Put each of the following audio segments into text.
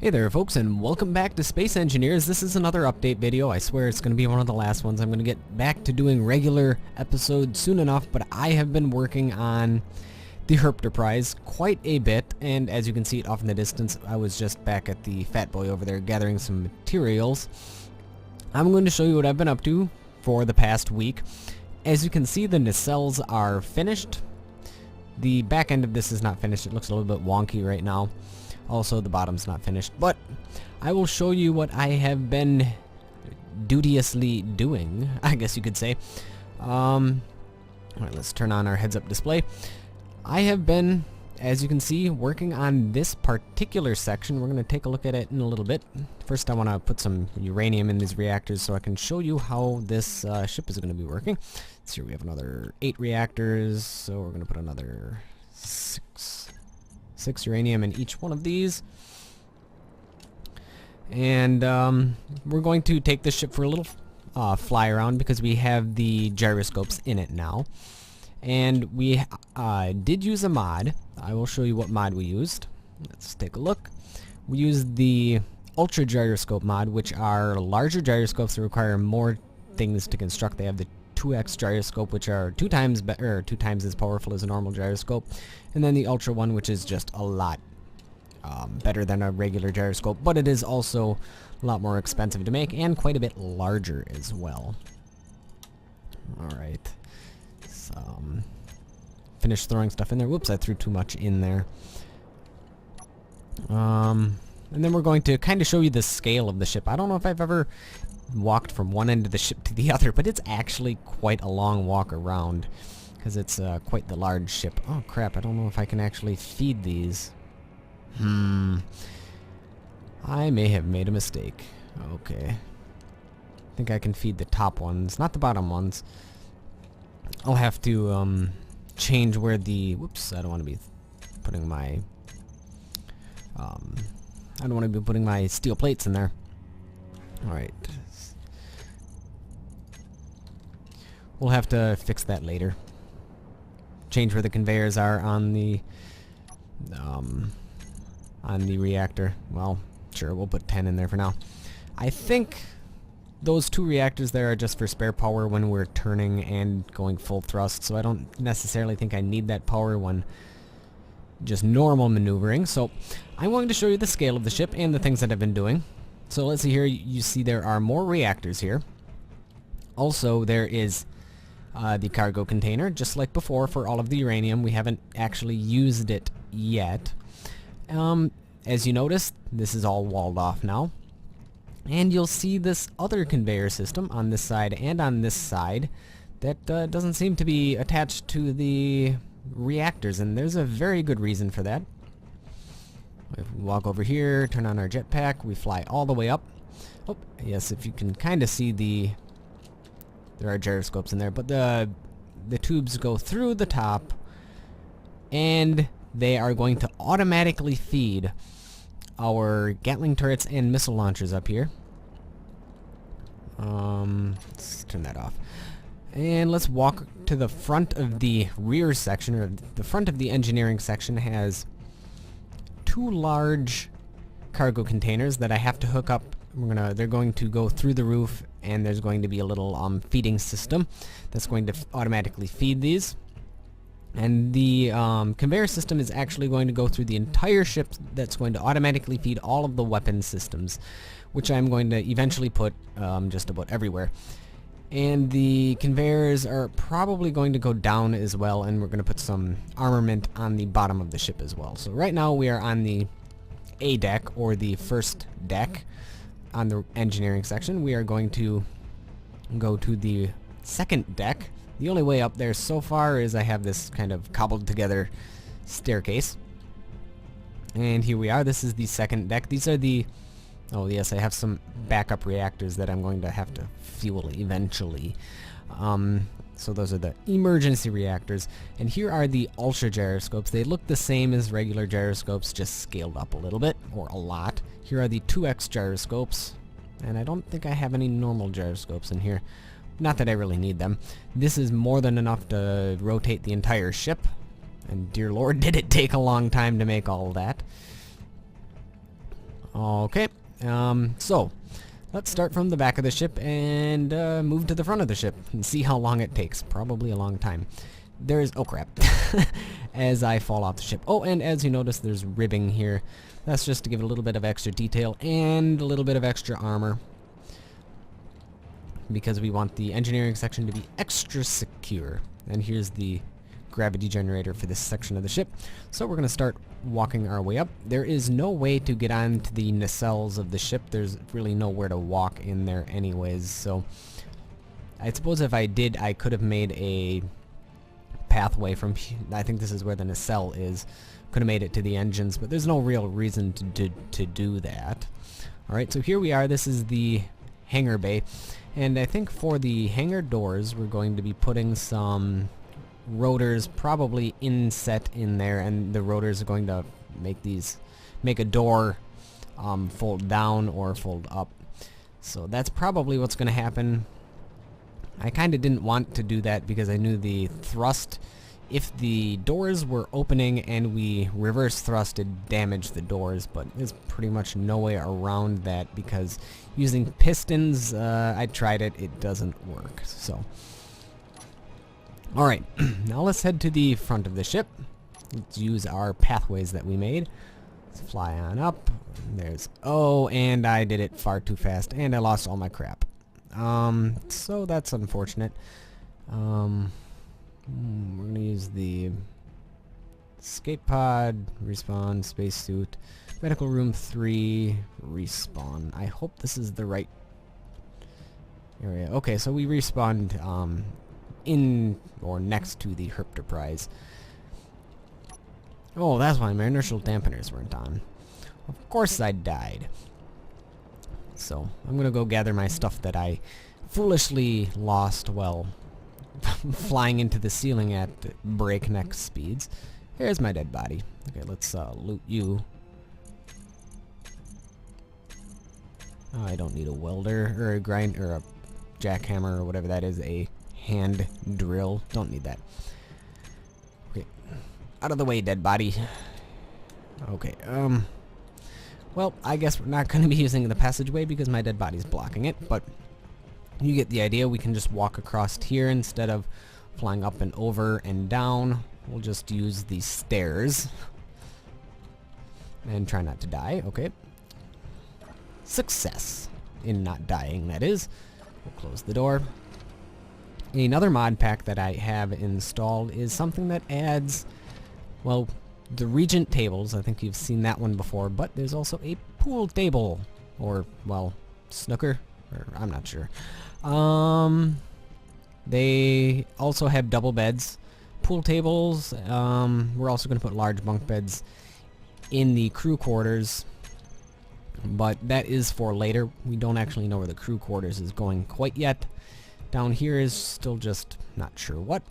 Hey there folks, and welcome back to Space Engineers. This is another update video. I swear it's going to be one of the last ones. I'm going to get back to doing regular episodes soon enough, but I have been working on the Herpterprise quite a bit, and as you can see it off in the distance, I was just back at the Fat Boy over there gathering some materials. I'm going to show you what I've been up to for the past week. As you can see, the nacelles are finished. The back end of this is not finished. It looks a little bit wonky right now. Also, the bottom's not finished, but I will show you what I have been duteously doing, I guess you could say. Alright, let's turn on our heads-up display. I have been, as you can see, working on this particular section. We're going to take a look at it in a little bit. First, I want to put some uranium in these reactors so I can show you how this ship is going to be working. So here we have another 8 reactors, so we're going to put another 6 uranium in each one of these. And we're going to take this ship for a little fly around because we have the gyroscopes in it now. And we did use a mod. I will show you what mod we used. Let's take a look. We used the Ultra Gyroscope mod, which are larger gyroscopes that require more things to construct. They have the 2x gyroscope, which are 2 times as powerful as a normal gyroscope, and then the Ultra one, which is just a lot better than a regular gyroscope, but it is also a lot more expensive to make and quite a bit larger as well. Alright, finish throwing stuff in there. Whoops, I threw too much in there. And then we're going to kind of show you the scale of the ship. I don't know if I've ever walked from one end of the ship to the other, but it's actually quite a long walk around because it's quite the large ship. Oh crap, I don't know if I can actually feed these. I may have made a mistake. Okay, I think I can feed the top ones, not the bottom ones. I'll have to change where the whoops, I don't want to be putting my I don't want to be putting my steel plates in there. Alright, we'll have to fix that later. Change where the conveyors are on the reactor. Well, sure, we'll put 10 in there for now. I think those 2 reactors there are just for spare power when we're turning and going full thrust, so I don't necessarily think I need that power when just normal maneuvering. So I'm going to show you the scale of the ship and the things that I've been doing. So let's see here, you see there are more reactors here. Also, there is the cargo container, just like before for all of the uranium. We haven't actually used it yet. As you notice, this is all walled off now. And you'll see this other conveyor system on this side and on this side that doesn't seem to be attached to the reactors, and there's a very good reason for that. If we walk over here, turn on our jetpack, we fly all the way up. Oh, yes, if you can kind of see there are gyroscopes in there, but the tubes go through the top, and they are going to automatically feed our Gatling turrets and missile launchers up here. Let's turn that off. And let's walk to the front of the rear section, or the front of the engineering section has 2 large cargo containers that I have to hook up. They're going to go through the roof, and there's going to be a little feeding system that's going to automatically feed these. And the conveyor system is actually going to go through the entire ship. That's going to automatically feed all of the weapon systems, which I'm going to eventually put just about everywhere. And the conveyors are probably going to go down as well, and we're going to put some armament on the bottom of the ship as well. So right now we are on the A deck, or the first deck on the engineering section. We are going to go to the second deck. The only way up there so far is I have this kind of cobbled together staircase. And here we are. This is the second deck. These are the... oh yes, I have some backup reactors that I'm going to have to fuel eventually. So those are the emergency reactors. And here are the ultra gyroscopes. They look the same as regular gyroscopes, just scaled up a little bit, or a lot. Here are the 2x gyroscopes. And I don't think I have any normal gyroscopes in here. Not that I really need them. This is more than enough to rotate the entire ship. And dear lord, did it take a long time to make all of that. Okay, so let's start from the back of the ship and move to the front of the ship and see how long it takes. Probably a long time. There's, oh crap, as I fall off the ship. Oh, and as you notice, there's ribbing here. That's just to give it a little bit of extra detail and a little bit of extra armor, because we want the engineering section to be extra secure. And here's the gravity generator for this section of the ship. So we're going to start walking our way up. There is no way to get onto the nacelles of the ship. There's really nowhere to walk in there anyways. So I suppose if I did, I could have made a pathway from, I think this is where the nacelle is. Could have made it to the engines, but there's no real reason to do that. Alright, so here we are. This is the hangar bay. And I think for the hangar doors, we're going to be putting some rotors probably inset in there, and the rotors are going to make a door fold down or fold up. So that's probably what's going to happen. I kind of didn't want to do that because I knew the thrust, if the doors were opening and we reverse thrust, it'd damage the doors, but there's pretty much no way around that because using pistons, I tried it, it doesn't work. So alright, now let's head to the front of the ship. Let's use our pathways that we made. Let's fly on up. There's, oh, and I did it far too fast, and I lost all my crap. So that's unfortunate. We're gonna use the escape pod, respawn, spacesuit, medical room 3, respawn. I hope this is the right area. Okay, so we respawned, in or next to the Herpterprise. Oh, that's why my inertial dampeners weren't on. Of course I died. So, I'm gonna go gather my stuff that I foolishly lost while flying into the ceiling at breakneck speeds. Here's my dead body. Okay, let's loot you. Oh, I don't need a welder, or a grind, or a jackhammer, or whatever that is, a hand drill. Don't need that. Okay, out of the way, dead body. Okay, well, I guess we're not going to be using the passageway because my dead body's blocking it, but you get the idea. We can just walk across here instead of flying up and over and down. We'll just use the stairs and try not to die. Okay. Success in not dying, that is. We'll close the door. Another mod pack that I have installed is something that adds, well, the Regent tables. I think you've seen that one before, but there's also a pool table, or, well, snooker, or I'm not sure. They also have double beds, pool tables. We're also going to put large bunk beds in the crew quarters, but that is for later. We don't actually know where the crew quarters is going quite yet. Down here is still just not sure what.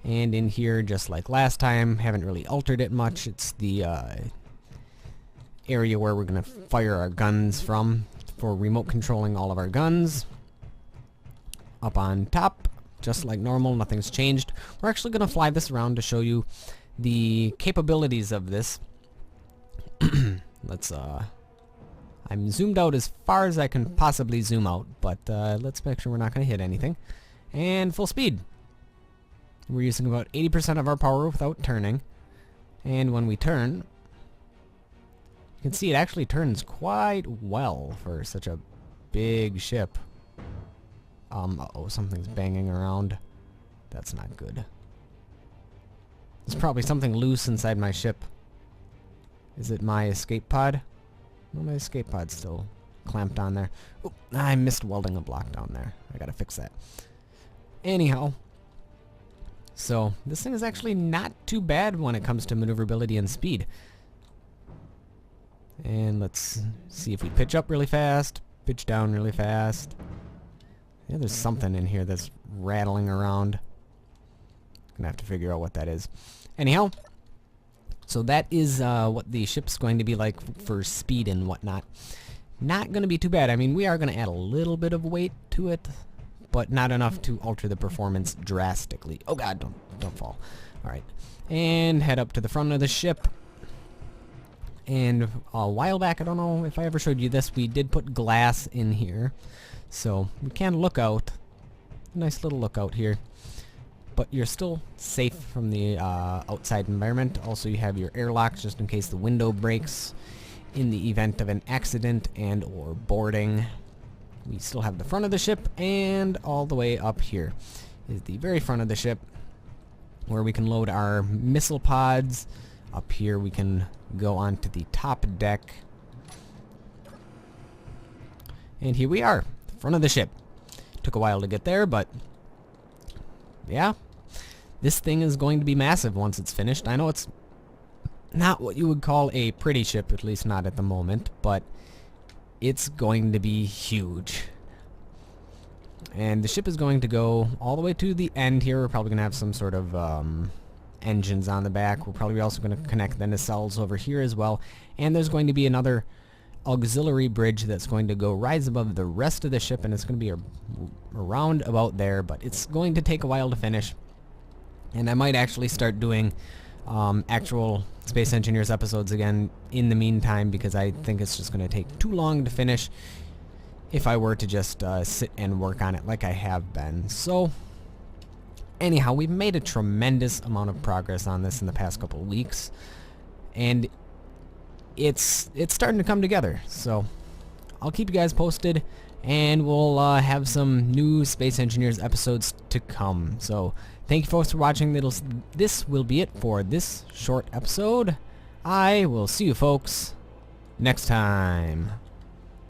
And in here, just like last time, haven't really altered it much. It's the area where we're going to fire our guns from for remote controlling all of our guns. Up on top, just like normal, nothing's changed. We're actually going to fly this around to show you the capabilities of this. Let's, I'm zoomed out as far as I can possibly zoom out, but let's make sure we're not going to hit anything. And full speed. We're using about 80% of our power without turning. And when we turn, you can see it actually turns quite well for such a big ship. Uh-oh, something's banging around. That's not good. There's probably something loose inside my ship. Is it my escape pod? No, my escape pod's still clamped on there. Oh, I missed welding a block down there. I gotta fix that. Anyhow, so this thing is actually not too bad when it comes to maneuverability and speed. And let's see if we pitch up really fast, pitch down really fast. Yeah, there's something in here that's rattling around. Gonna have to figure out what that is. Anyhow, so that is what the ship's going to be like for speed and whatnot. Not gonna be too bad. I mean, we are gonna add a little bit of weight to it, but not enough to alter the performance drastically. Oh god, don't fall. Alright. And head up to the front of the ship. And a while back, I don't know if I ever showed you this, we did put glass in here. So we can look out. Nice little lookout here. But you're still safe from the outside environment. Also, you have your airlocks just in case the window breaks in the event of an accident and or boarding. We still have the front of the ship, and all the way up here is the very front of the ship where we can load our missile pods. Up here we can go onto the top deck. And here we are, front of the ship. Took a while to get there, but yeah, this thing is going to be massive once it's finished. I know it's not what you would call a pretty ship, at least not at the moment, but it's going to be huge. And the ship is going to go all the way to the end here. We're probably going to have some sort of engines on the back. We're probably also going to connect the nacelles over here as well. And there's going to be another auxiliary bridge that's going to go rise above the rest of the ship, and it's going to be around about there, but it's going to take a while to finish. And I might actually start doing actual Space Engineers episodes again in the meantime, because I think it's just going to take too long to finish if I were to just sit and work on it like I have been. So anyhow, we've made a tremendous amount of progress on this in the past couple of weeks, and it's starting to come together. So I'll keep you guys posted, and we'll have some new Space Engineers episodes to come. So thank you folks for watching. This will be it for this short episode. I will see you folks next time.